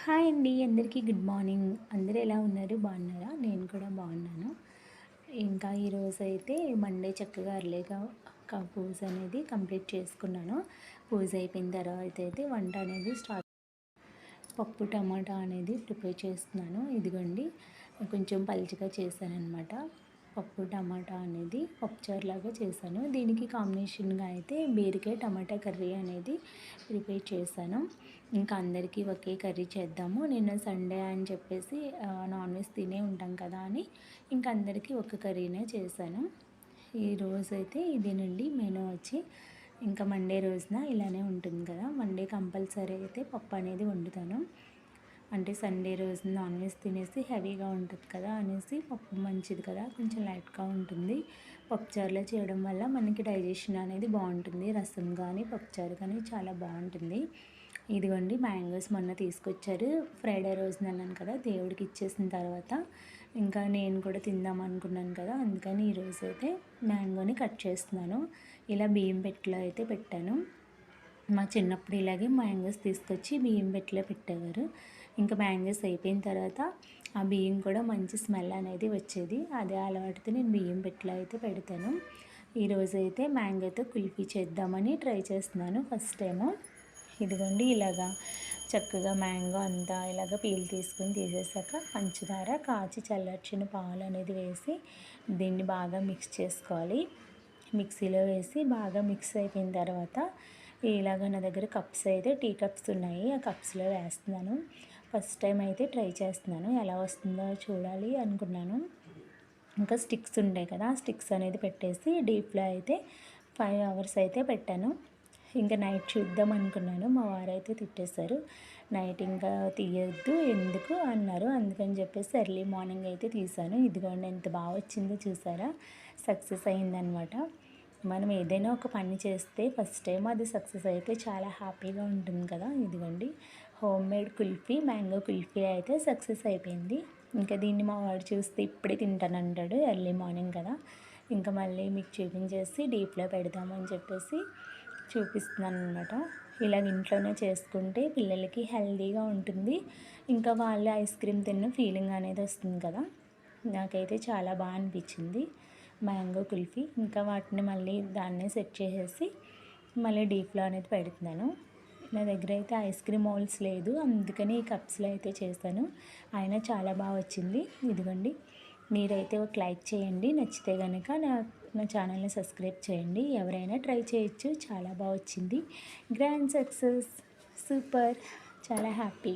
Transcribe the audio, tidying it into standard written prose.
Hi అండి, అందరికీ good morning. అందరూ ఎలా ఉన్నారు? బాగున్నారా? నేను కూడా బాగున్నాను. ఇంకా ఈరోజు అయితే మండే చక్కగా అర్లీగా పూజ అనేది కంప్లీట్ చేసుకున్నాను. పూజ అయిపోయిన తర్వాత అయితే వంట అనేది స్టార్ట్. పప్పు టమాటా అనేది ప్రిపేర్ చేస్తున్నాను. ఇదిగోండి, కొంచెం పలుచగా చేశానన్నమాట. పప్పు టమాటా అనేది పప్పుచారులాగా చేశాను. దీనికి కాంబినేషన్గా అయితే బీరకాయ టమాటా కర్రీ అనేది ప్రిపేర్ చేశాను. ఇంకా అందరికీ ఒకే కర్రీ చేద్దాము, నిన్న సండే అని చెప్పేసి నాన్ వెజ్ తినే ఉంటాం కదా అని ఇంకా అందరికీ ఒక కర్రీనే చేశాను. ఈరోజు అయితే ఇదేనండి మెనూ వచ్చి. ఇంకా మండే రోజున ఇలానే ఉంటుంది కదా, మండే కంపల్సరీ అయితే పప్పు అనేది వండుతాను. అంటే సండే రోజు నాన్ వెజ్ తినేసి హెవీగా ఉంటుంది కదా అనేసి పప్పు మంచిది కదా, కొంచెం లైట్గా ఉంటుంది. పప్పుచారులో చేయడం వల్ల మనకి డైజెషన్ అనేది బాగుంటుంది. రసం కానీ పప్పుచారు కానీ చాలా బాగుంటుంది. ఇదిగోండి, మ్యాంగోస్ మొన్న తీసుకొచ్చారు. ఫ్రైడే రోజున అన్నాను కదా, దేవుడికి ఇచ్చేసిన తర్వాత ఇంకా నేను కూడా తిందాం అనుకున్నాను కదా, అందుకని ఈరోజు అయితే మ్యాంగోని కట్ చేస్తున్నాను. ఇలా బియ్యం పెట్టెలో అయితే పెట్టాను. మా చిన్నప్పుడు ఇలాగే మ్యాంగోస్ తీసుకొచ్చి బియ్యం పెట్టెలో పెట్టేవారు. ఇంకా మ్యాంగోస్ అయిపోయిన తర్వాత ఆ బియ్యం కూడా మంచి స్మెల్ అనేది వచ్చేది. అదే అలవాటుతో నేను బియ్యం పెట్టెలో అయితే పెడతాను. ఈరోజు అయితే మ్యాంగోతో కుల్ఫీ చేద్దామని ట్రై చేస్తున్నాను ఫస్ట్ టైము. ఇదిగోండి, ఇలాగా చక్కగా మ్యాంగో అంతా ఇలాగ పీల్ తీసుకుని తీసేసాక పంచదార కాచి చల్లార్చిన పాలు అనేది వేసి దీన్ని బాగా మిక్స్ చేసుకోవాలి. మిక్సీలో వేసి బాగా మిక్స్ అయిపోయిన తర్వాత ఇలాగ నా దగ్గర కప్స్ అయితే టీ కప్స్ ఉన్నాయి, ఆ కప్స్లో వేస్తున్నాను. ఫస్ట్ టైం అయితే ట్రై చేస్తున్నాను, ఎలా వస్తుందో చూడాలి అనుకున్నాను. ఇంకా స్టిక్స్ ఉంటాయి కదా, స్టిక్స్ అనేది పెట్టేసి డీప్లో అయితే 5 hours అయితే పెట్టాను. ఇంకా నైట్ చూద్దాం అనుకున్నాను, మా వారైతే తిట్టేశారు. నైట్ ఇంకా తీయద్దు ఎందుకు అన్నారు, అందుకని చెప్పేసి ఎర్లీ మార్నింగ్ అయితే తీసాను. ఇదిగోండి, ఎంత బాగా వచ్చిందో చూసారా, సక్సెస్ అయిందనమాట. మనం ఏదైనా ఒక పని చేస్తే ఫస్ట్ టైం అది సక్సెస్ అయితే చాలా హ్యాపీగా ఉంటుంది కదా. ఇదిగోండి, home made kulfi, mango kulfi అయితే సక్సెస్ అయిపోయింది. ఇంకా దీన్ని మా వాడు చూస్తే ఇప్పుడే తింటానంటాడు, ఎర్లీ మార్నింగ్ కదా. ఇంకా మళ్ళీ మీకు చూపించేసి డీప్లో పెడదామని చెప్పేసి చూపిస్తున్నాను అనమాట. ఇలాగ ఇంట్లోనే చేసుకుంటే పిల్లలకి హెల్తీగా ఉంటుంది. ఇంకా వాళ్ళు ఐస్ క్రీమ్ తిన్న ఫీలింగ్ అనేది వస్తుంది కదా. నాకైతే చాలా బాగా అనిపించింది మ్యాంగో కుల్ఫీ. ఇంకా వాటిని మళ్ళీ దాన్నే సెట్ చేసేసి మళ్ళీ డీప్లో అనేది పెడుతున్నాను. నా దగ్గర అయితే ఐస్ క్రీమ్ మోల్డ్స్ లేదు, అందుకని ఈ కప్స్లో అయితే చేశాను. అయినా చాలా బాగా వచ్చింది. ఇదిగోండి, మీరైతే ఒక లైక్ చేయండి, నచ్చితే కనుక నా ఛానల్ని సబ్స్క్రైబ్ చేయండి. ఎవరైనా ట్రై చేయొచ్చు, చాలా బాగా వచ్చింది. గ్రాండ్ సక్సెస్, సూపర్, చాలా హ్యాపీ.